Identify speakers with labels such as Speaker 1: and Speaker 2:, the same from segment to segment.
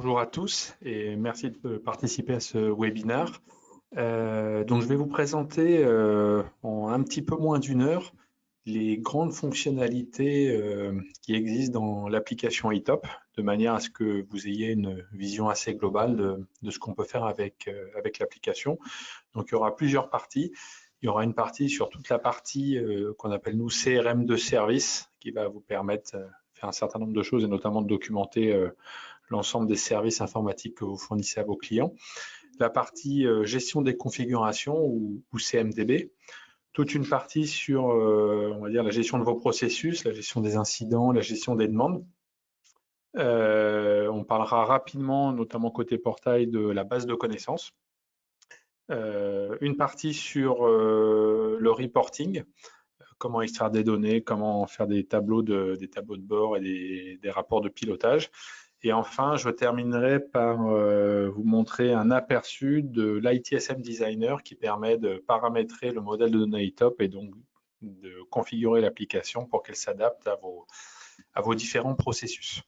Speaker 1: Bonjour à tous et merci de participer à ce webinaire. Donc, je vais vous présenter en un petit peu moins d'une heure les grandes fonctionnalités qui existent dans l'application eTop, de manière à ce que vous ayez une vision assez globale de ce qu'on peut faire avec l'application. Donc, il y aura plusieurs parties. Il y aura une partie sur toute la partie qu'on appelle nous CRM de service, qui va vous permettre de faire un certain nombre de choses et notamment de documenter l'ensemble des services informatiques que vous fournissez à vos clients. La partie gestion des configurations ou CMDB. Toute une partie sur, on va dire, la gestion de vos processus, la gestion des incidents, la gestion des demandes. On parlera rapidement, notamment côté portail, de la base de connaissances. Une partie sur le reporting, comment extraire des données, comment faire des tableaux de bord et des rapports de pilotage. Et enfin, je terminerai par vous montrer un aperçu de l'ITSM Designer qui permet de paramétrer le modèle de données eTop et donc de configurer l'application pour qu'elle s'adapte à vos différents processus.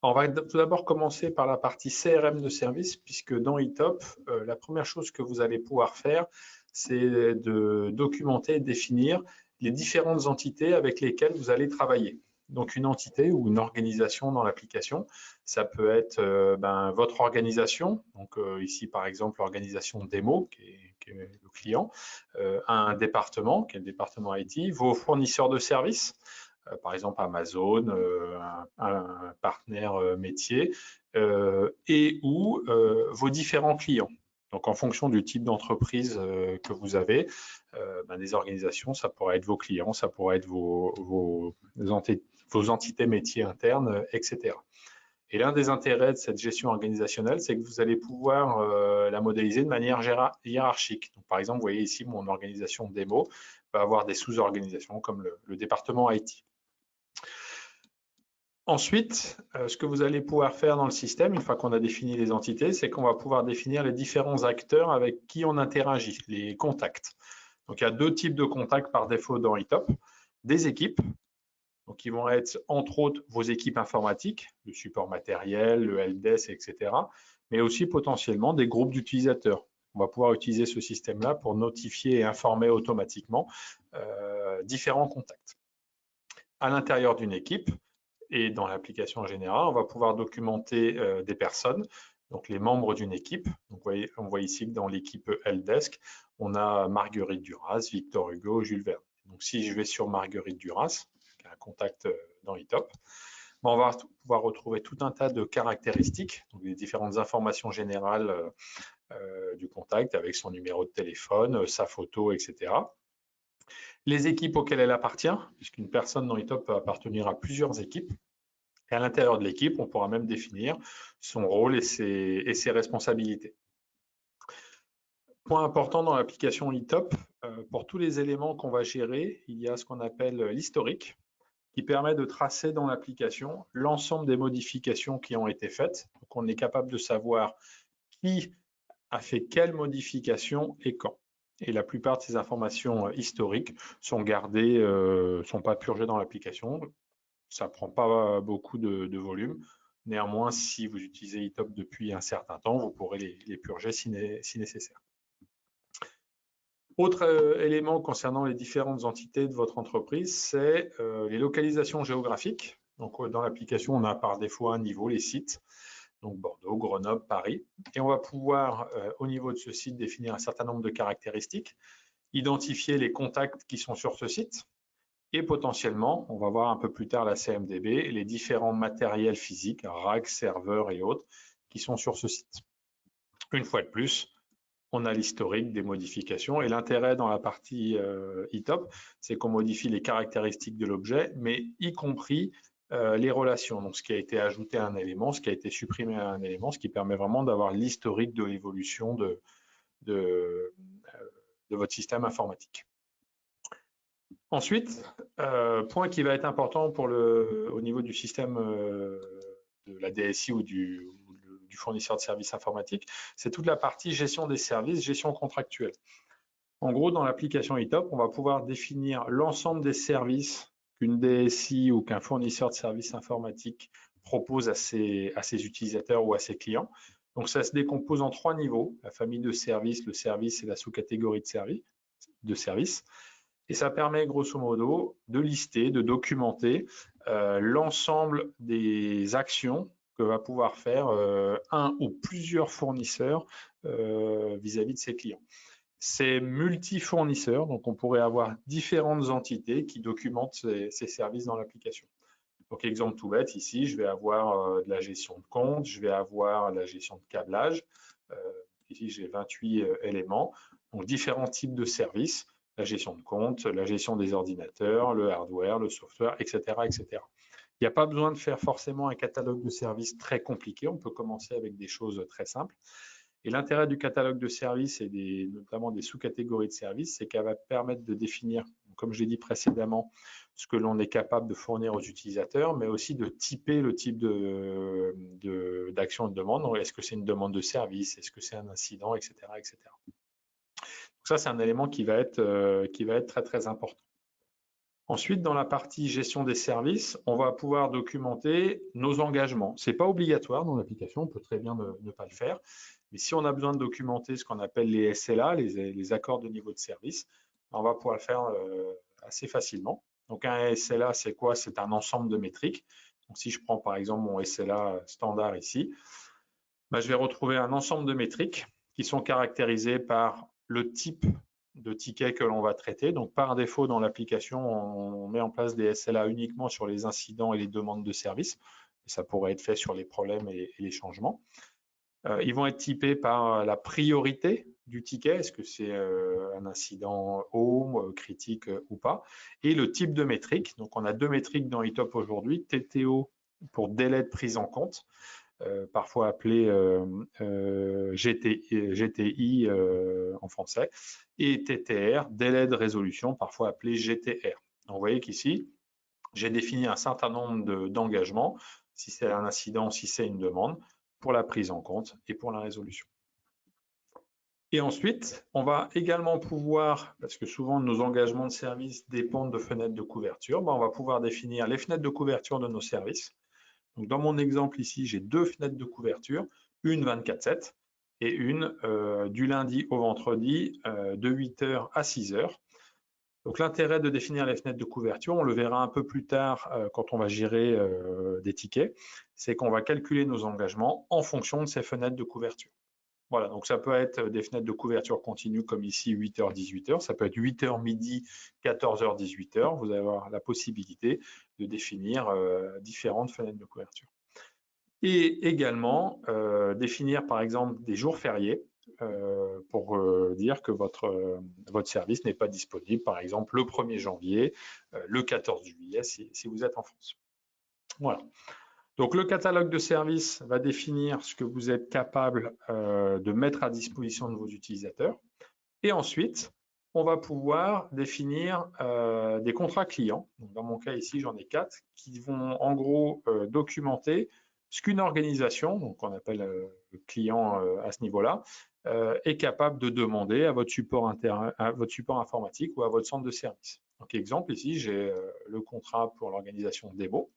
Speaker 1: On va tout d'abord commencer par la partie CRM de service, puisque dans eTop, la première chose que vous allez pouvoir faire, c'est de documenter et définir les différentes entités avec lesquelles vous allez travailler. Donc, une entité ou une organisation dans l'application, ça peut être votre organisation, donc ici par exemple l'organisation démo, qui est le client, un département, qui est le département IT, vos fournisseurs de services, par exemple Amazon, un partenaire métier, et ou vos différents clients. Donc, en fonction du type d'entreprise que vous avez, des organisations, ça pourrait être vos clients, ça pourrait être vos entités métiers internes, etc. Et l'un des intérêts de cette gestion organisationnelle, c'est que vous allez pouvoir la modéliser de manière hiérarchique. Donc, par exemple, vous voyez ici mon organisation démo va avoir des sous-organisations comme le département IT. Ensuite, ce que vous allez pouvoir faire dans le système, une fois qu'on a défini les entités, c'est qu'on va pouvoir définir les différents acteurs avec qui on interagit, les contacts. Donc, il y a deux types de contacts par défaut dans eTop. Des équipes, donc qui vont être entre autres vos équipes informatiques, le support matériel, le helpdesk, etc. Mais aussi potentiellement des groupes d'utilisateurs. On va pouvoir utiliser ce système-là pour notifier et informer automatiquement différents contacts. À l'intérieur d'une équipe, et dans l'application en général, on va pouvoir documenter des personnes, donc les membres d'une équipe. Donc, on voit ici que dans l'équipe helpdesk, on a Marguerite Duras, Victor Hugo, Jules Verne. Donc, si je vais sur Marguerite Duras, qui a un contact dans eTop, on va pouvoir retrouver tout un tas de caractéristiques, donc les différentes informations générales du contact avec son numéro de téléphone, sa photo, etc. Les équipes auxquelles elle appartient, puisqu'une personne dans eTop peut appartenir à plusieurs équipes. Et à l'intérieur de l'équipe, on pourra même définir son rôle et ses responsabilités. Point important dans l'application eTop, pour tous les éléments qu'on va gérer, il y a ce qu'on appelle l'historique, qui permet de tracer dans l'application l'ensemble des modifications qui ont été faites. Donc, on est capable de savoir qui a fait quelle modification et quand. Et la plupart de ces informations historiques sont gardées, sont pas purgées dans l'application. Ça ne prend pas beaucoup de volume. Néanmoins, si vous utilisez eTop depuis un certain temps, vous pourrez les purger si nécessaire. Autre élément concernant les différentes entités de votre entreprise, c'est les localisations géographiques. Donc, dans l'application, on a par défaut un niveau, les sites. Donc, Bordeaux, Grenoble, Paris. Et on va pouvoir, au niveau de ce site, définir un certain nombre de caractéristiques, identifier les contacts qui sont sur ce site et potentiellement, on va voir un peu plus tard la CMDB, les différents matériels physiques, rack, serveurs et autres, qui sont sur ce site. Une fois de plus, on a l'historique des modifications et l'intérêt dans la partie eTop, c'est qu'on modifie les caractéristiques de l'objet, mais y compris les relations, donc ce qui a été ajouté à un élément, ce qui a été supprimé à un élément, ce qui permet vraiment d'avoir l'historique de l'évolution de votre système informatique. Ensuite, point qui va être important au niveau du système de la DSI ou du fournisseur de services informatiques, c'est toute la partie gestion des services, gestion contractuelle. En gros, dans l'application eTop, on va pouvoir définir l'ensemble des services qu'une DSI ou qu'un fournisseur de services informatiques propose à ses utilisateurs ou à ses clients. Donc, ça se décompose en 3 niveaux, la famille de services, le service et la sous-catégorie de services. Et ça permet grosso modo de lister, de documenter l'ensemble des actions que va pouvoir faire un ou plusieurs fournisseurs vis-à-vis de ses clients. C'est multi-fournisseurs, donc on pourrait avoir différentes entités qui documentent ces services dans l'application. Donc, exemple tout bête, ici, je vais avoir de la gestion de compte, je vais avoir la gestion de câblage. Ici, j'ai 28 éléments, donc différents types de services, la gestion de compte, la gestion des ordinateurs, le hardware, le software, etc., etc. Il n'y a pas besoin de faire forcément un catalogue de services très compliqué, on peut commencer avec des choses très simples. Et l'intérêt du catalogue de services et notamment des sous-catégories de services, c'est qu'elle va permettre de définir, comme je l'ai dit précédemment, ce que l'on est capable de fournir aux utilisateurs, mais aussi de typer le type d'action et de demande. Est-ce que c'est une demande de service? Est-ce que c'est un incident, etc., etc. Donc ça, c'est un élément qui va être très, très important. Ensuite, dans la partie gestion des services, on va pouvoir documenter nos engagements. Ce n'est pas obligatoire dans l'application, on peut très bien ne pas le faire. Mais si on a besoin de documenter ce qu'on appelle les SLA, les accords de niveau de service, on va pouvoir le faire assez facilement. Donc un SLA, c'est quoi? C'est un ensemble de métriques. Donc si je prends par exemple mon SLA standard ici, je vais retrouver un ensemble de métriques qui sont caractérisées par le type de ticket que l'on va traiter. Donc, par défaut, dans l'application, on met en place des SLA uniquement sur les incidents et les demandes de service. Ça pourrait être fait sur les problèmes et les changements. Ils vont être typés par la priorité du ticket. Est-ce que c'est un incident home, critique ou pas? Et le type de métrique. Donc, on a 2 métriques dans iTop aujourd'hui. TTO pour délai de prise en compte. Parfois appelé GTI en français, et TTR, délai de résolution, parfois appelé GTR. Donc, vous voyez qu'ici, j'ai défini un certain nombre d'engagements, si c'est un incident, si c'est une demande, pour la prise en compte et pour la résolution. Et ensuite, on va également pouvoir, parce que souvent nos engagements de service dépendent de fenêtres de couverture, on va pouvoir définir les fenêtres de couverture de nos services. Donc, dans mon exemple ici, j'ai 2 fenêtres de couverture, une 24/7 et une du lundi au vendredi de 8h à 6h. Donc, l'intérêt de définir les fenêtres de couverture, on le verra un peu plus tard quand on va gérer des tickets, c'est qu'on va calculer nos engagements en fonction de ces fenêtres de couverture. Voilà, donc ça peut être des fenêtres de couverture continue comme ici 8h, 18h, ça peut être 8h midi, 14h, 18h. Vous allez avoir la possibilité de définir différentes fenêtres de couverture. Et également définir par exemple des jours fériés pour dire que votre service n'est pas disponible par exemple le 1er janvier, le 14 juillet si vous êtes en France. Voilà. Donc, le catalogue de services va définir ce que vous êtes capable de mettre à disposition de vos utilisateurs. Et ensuite, on va pouvoir définir des contrats clients. Donc, dans mon cas ici, j'en ai 4 qui vont en gros documenter ce qu'une organisation, donc on appelle le client à ce niveau-là, est capable de demander à votre support informatique ou à votre centre de service. Donc, exemple ici, j'ai le contrat pour l'organisation de démo.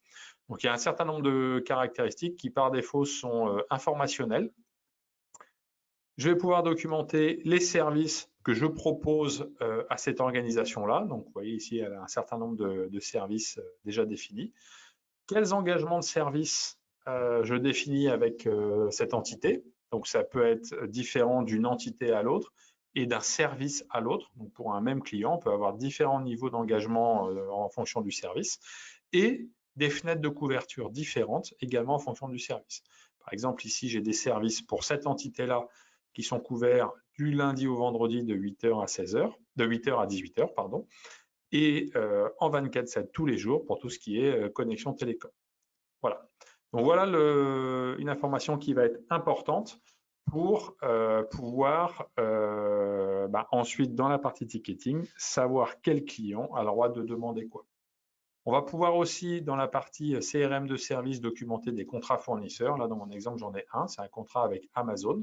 Speaker 1: Donc, il y a un certain nombre de caractéristiques qui, par défaut, sont informationnelles. Je vais pouvoir documenter les services que je propose à cette organisation-là. Donc, vous voyez ici, elle a un certain nombre de services déjà définis. Quels engagements de service je définis avec cette entité? Donc, ça peut être différent d'une entité à l'autre et d'un service à l'autre. Donc, pour un même client, on peut avoir différents niveaux d'engagement en fonction du service. Et des fenêtres de couverture différentes également en fonction du service. Par exemple, ici, j'ai des services pour cette entité-là qui sont couverts du lundi au vendredi de 8h à 16h, de 8h à 18h, pardon, et en 24/7 tous les jours pour tout ce qui est connexion télécom. Voilà. Donc voilà une information qui va être importante pour pouvoir ensuite, dans la partie ticketing, savoir quel client a le droit de demander quoi. On va pouvoir aussi, dans la partie CRM de service, documenter des contrats fournisseurs. Là, dans mon exemple, j'en ai un. C'est un contrat avec Amazon.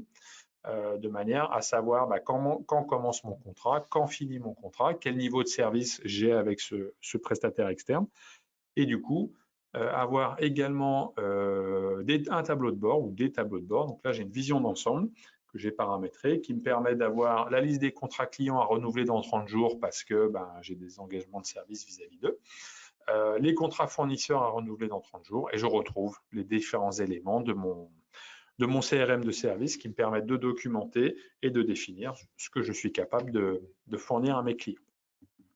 Speaker 1: de manière à savoir quand commence mon contrat, quand finit mon contrat, quel niveau de service j'ai avec ce prestataire externe. Et du coup, avoir également un tableau de bord ou des tableaux de bord. Donc là, j'ai une vision d'ensemble que j'ai paramétrée qui me permet d'avoir la liste des contrats clients à renouveler dans 30 jours parce que j'ai des engagements de service vis-à-vis d'eux. Les contrats fournisseurs à renouveler dans 30 jours et je retrouve les différents éléments de mon CRM de service qui me permettent de documenter et de définir ce que je suis capable de fournir à mes clients.